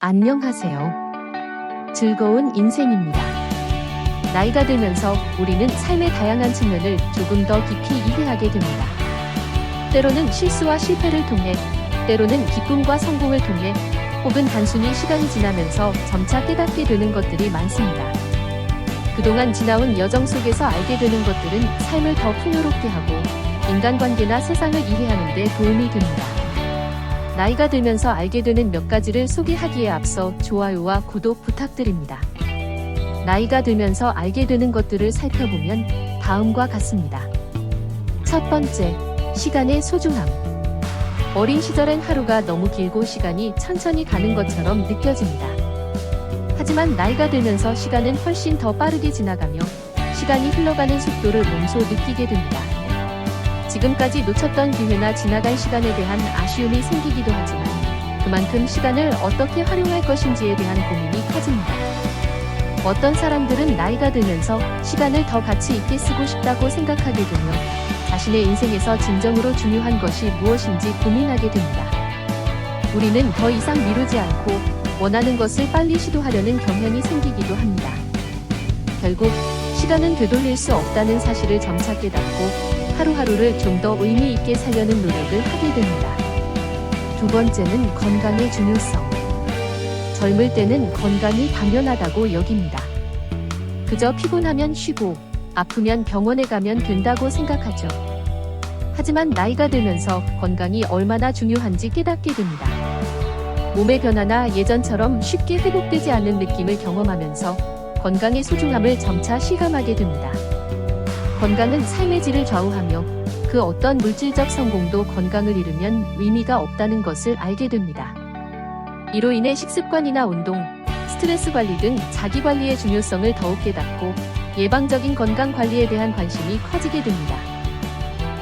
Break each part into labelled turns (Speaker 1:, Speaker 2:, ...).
Speaker 1: 안녕하세요. 즐거운 인생입니다. 나이가 들면서 우리는 삶의 다양한 측면을 조금 더 깊이 이해하게 됩니다. 때로는 실수와 실패를 통해, 때로는 기쁨과 성공을 통해, 혹은 단순히 시간이 지나면서 점차 깨닫게 되는 것들이 많습니다. 그동안 지나온 여정 속에서 알게 되는 것들은 삶을 더 풍요롭게 하고 인간관계나 세상을 이해하는 데 도움이 됩니다. 나이가 들면서 알게 되는 몇 가지를 소개하기에 앞서 좋아요와 구독 부탁드립니다. 나이가 들면서 알게 되는 것들을 살펴보면 다음과 같습니다. 첫 번째, 시간의 소중함. 어린 시절엔 하루가 너무 길고 시간이 천천히 가는 것처럼 느껴집니다. 하지만 나이가 들면서 시간은 훨씬 더 빠르게 지나가며 시간이 흘러가는 속도를 몸소 느끼게 됩니다. 지금까지 놓쳤던 기회나 지나간 시간에 대한 아쉬움이 생기기도 하지만 그만큼 시간을 어떻게 활용할 것인지에 대한 고민이 커집니다. 어떤 사람들은 나이가 들면서 시간을 더 가치 있게 쓰고 싶다고 생각하게 되며 자신의 인생에서 진정으로 중요한 것이 무엇인지 고민하게 됩니다. 우리는 더 이상 미루지 않고 원하는 것을 빨리 시도하려는 경향이 생기기도 합니다. 결국 시간은 되돌릴 수 없다는 사실을 점차 깨닫고 하루하루를 좀 더 의미 있게 살려는 노력을 하게 됩니다. 두 번째는 건강의 중요성. 젊을 때는 건강이 당연하다고 여깁니다. 그저 피곤하면 쉬고 아프면 병원에 가면 된다고 생각하죠. 하지만 나이가 들면서 건강이 얼마나 중요한지 깨닫게 됩니다. 몸의 변화나 예전처럼 쉽게 회복되지 않는 느낌을 경험하면서 건강의 소중함을 점차 실감하게 됩니다. 건강은 삶의 질을 좌우하며 그 어떤 물질적 성공도 건강을 잃으면 의미가 없다는 것을 알게 됩니다. 이로 인해 식습관이나 운동, 스트레스 관리 등 자기관리의 중요성을 더욱 깨닫고 예방적인 건강관리에 대한 관심이 커지게 됩니다.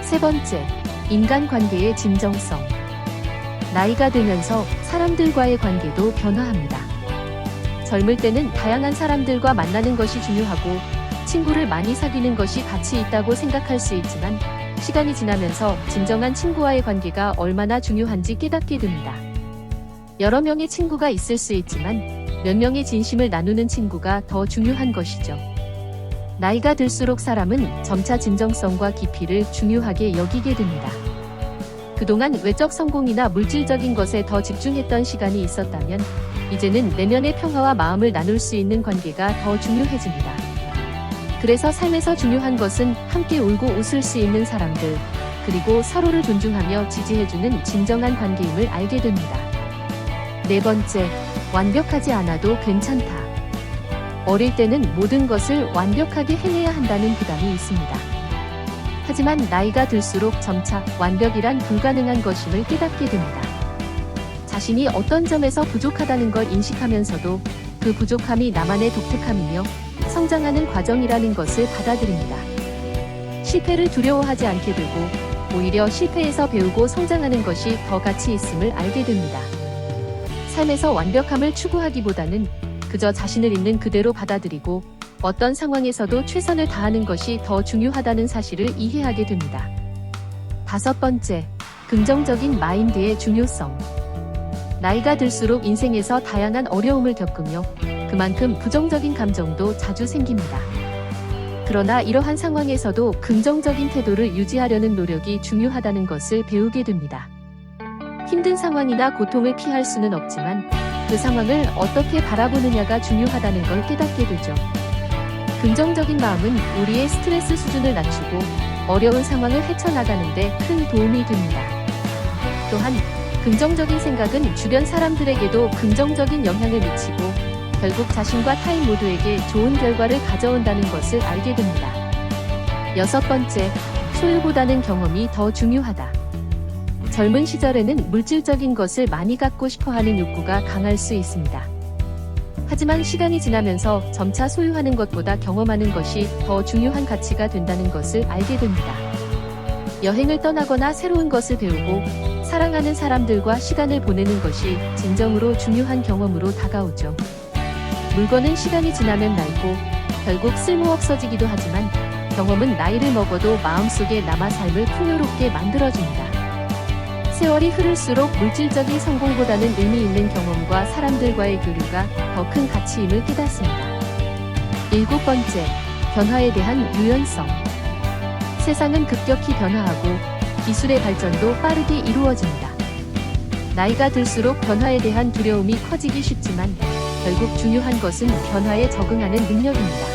Speaker 1: 세 번째, 인간관계의 진정성. 나이가 들면서 사람들과의 관계도 변화합니다. 젊을 때는 다양한 사람들과 만나는 것이 중요하고 친구를 많이 사귀는 것이 가치 있다고 생각할 수 있지만 시간이 지나면서 진정한 친구와의 관계가 얼마나 중요한지 깨닫게 됩니다. 여러 명의 친구가 있을 수 있지만 몇 명의 진심을 나누는 친구가 더 중요한 것이죠. 나이가 들수록 사람은 점차 진정성과 깊이를 중요하게 여기게 됩니다. 그동안 외적 성공이나 물질적인 것에 더 집중했던 시간이 있었다면 이제는 내면의 평화와 마음을 나눌 수 있는 관계가 더 중요해집니다. 그래서 삶에서 중요한 것은 함께 울고 웃을 수 있는 사람들, 그리고 서로를 존중하며 지지해주는 진정한 관계임을 알게 됩니다. 네 번째, 완벽하지 않아도 괜찮다. 어릴 때는 모든 것을 완벽하게 해내야 한다는 부담이 있습니다. 하지만 나이가 들수록 점차 완벽이란 불가능한 것임을 깨닫게 됩니다. 자신이 어떤 점에서 부족하다는 걸 인식하면서도 그 부족함이 나만의 독특함이며 성장하는 과정이라는 것을 받아들입니다. 실패를 두려워하지 않게 되고 오히려 실패에서 배우고 성장하는 것이 더 가치 있음을 알게 됩니다. 삶에서 완벽함을 추구하기보다는 그저 자신을 있는 그대로 받아들이고 어떤 상황에서도 최선을 다하는 것이 더 중요하다는 사실을 이해하게 됩니다. 다섯 번째, 긍정적인 마인드의 중요성. 나이가 들수록 인생에서 다양한 어려움을 겪으며 그만큼 부정적인 감정도 자주 생깁니다. 그러나 이러한 상황에서도 긍정적인 태도를 유지하려는 노력이 중요하다는 것을 배우게 됩니다. 힘든 상황이나 고통을 피할 수는 없지만 그 상황을 어떻게 바라보느냐가 중요하다는 걸 깨닫게 되죠. 긍정적인 마음은 우리의 스트레스 수준을 낮추고 어려운 상황을 헤쳐나가는 데 큰 도움이 됩니다. 또한 긍정적인 생각은 주변 사람들에게도 긍정적인 영향을 미치고 결국 자신과 타인 모두에게 좋은 결과를 가져온다는 것을 알게 됩니다. 여섯 번째, 소유보다는 경험이 더 중요하다. 젊은 시절에는 물질적인 것을 많이 갖고 싶어하는 욕구가 강할 수 있습니다. 하지만 시간이 지나면서 점차 소유하는 것보다 경험하는 것이 더 중요한 가치가 된다는 것을 알게 됩니다. 여행을 떠나거나 새로운 것을 배우고 사랑하는 사람들과 시간을 보내는 것이 진정으로 중요한 경험으로 다가오죠. 물건은 시간이 지나면 낡고 결국 쓸모없어지기도 하지만 경험은 나이를 먹어도 마음속에 남아 삶을 풍요롭게 만들어줍니다. 세월이 흐를수록 물질적인 성공보다는 의미 있는 경험과 사람들과의 교류가 더 큰 가치임을 깨닫습니다. 7번째, 변화에 대한 유연성. 세상은 급격히 변화하고 기술의 발전도 빠르게 이루어집니다. 나이가 들수록 변화에 대한 두려움이 커지기 쉽지만 결국 중요한 것은 변화에 적응하는 능력입니다.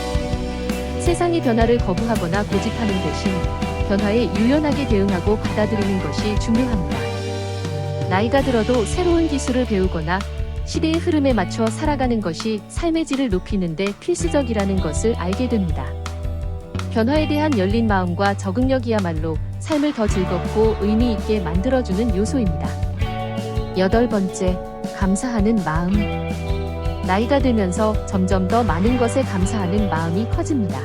Speaker 1: 세상의 변화를 거부하거나 고집하는 대신 변화에 유연하게 대응하고 받아들이는 것이 중요합니다. 나이가 들어도 새로운 기술을 배우거나 시대의 흐름에 맞춰 살아가는 것이 삶의 질을 높이는 데 필수적이라는 것을 알게 됩니다. 변화에 대한 열린 마음과 적응력이야말로 삶을 더 즐겁고 의미 있게 만들어주는 요소입니다. 8번째, 감사하는 마음. 나이가 들면서 점점 더 많은 것에 감사하는 마음이 커집니다.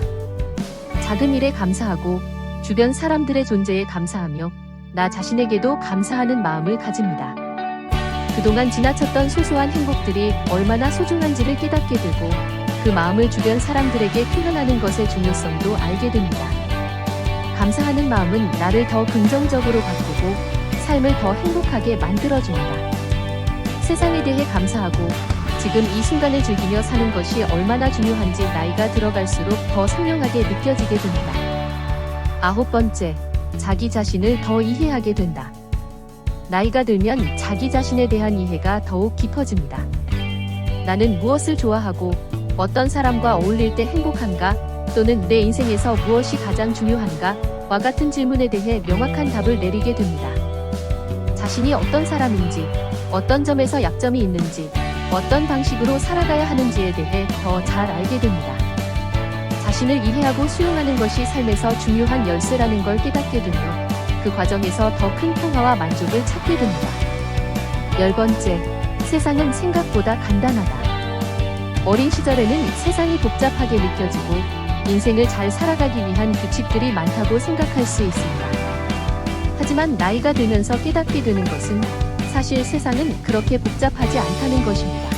Speaker 1: 작은 일에 감사하고 주변 사람들의 존재에 감사하며 나 자신에게도 감사하는 마음을 가집니다. 그동안 지나쳤던 소소한 행복들이 얼마나 소중한지를 깨닫게 되고 그 마음을 주변 사람들에게 표현하는 것의 중요성도 알게 됩니다. 감사하는 마음은 나를 더 긍정적으로 바꾸고 삶을 더 행복하게 만들어줍니다. 세상에 대해 감사하고 지금 이 순간을 즐기며 사는 것이 얼마나 중요한지 나이가 들어갈수록 더 선명하게 느껴지게 됩니다. 9번째, 자기 자신을 더 이해하게 된다. 나이가 들면 자기 자신에 대한 이해가 더욱 깊어집니다. 나는 무엇을 좋아하고 어떤 사람과 어울릴 때 행복한가, 또는 내 인생에서 무엇이 가장 중요한가 와 같은 질문에 대해 명확한 답을 내리게 됩니다. 자신이 어떤 사람인지, 어떤 점에서 약점이 있는지, 어떤 방식으로 살아가야 하는지에 대해 더 잘 알게 됩니다. 자신을 이해하고 수용하는 것이 삶에서 중요한 열쇠라는 걸 깨닫게 되며 그 과정에서 더 큰 평화와 만족을 찾게 됩니다. 10번째, 세상은 생각보다 간단하다. 어린 시절에는 세상이 복잡하게 느껴지고 인생을 잘 살아가기 위한 규칙들이 많다고 생각할 수 있습니다. 하지만 나이가 들면서 깨닫게 되는 것은 사실 세상은 그렇게 복잡하지 않다는 것입니다.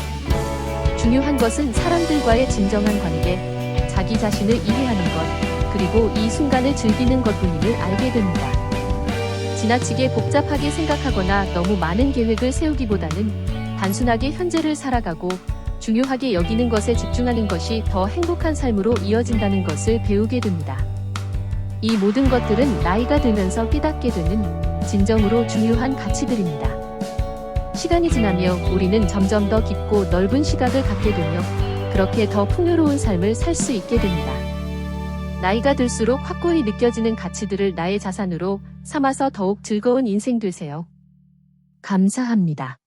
Speaker 1: 중요한 것은 사람들과의 진정한 관계, 자기 자신을 이해하는 것, 그리고 이 순간을 즐기는 것뿐임을 알게 됩니다. 지나치게 복잡하게 생각하거나 너무 많은 계획을 세우기보다는 단순하게 현재를 살아가고 중요하게 여기는 것에 집중하는 것이 더 행복한 삶으로 이어진다는 것을 배우게 됩니다. 이 모든 것들은 나이가 들면서 깨닫게 되는 진정으로 중요한 가치들입니다. 시간이 지나며 우리는 점점 더 깊고 넓은 시각을 갖게 되며 그렇게 더 풍요로운 삶을 살 수 있게 됩니다. 나이가 들수록 확고히 느껴지는 가치들을 나의 자산으로 삼아서 더욱 즐거운 인생 되세요. 감사합니다.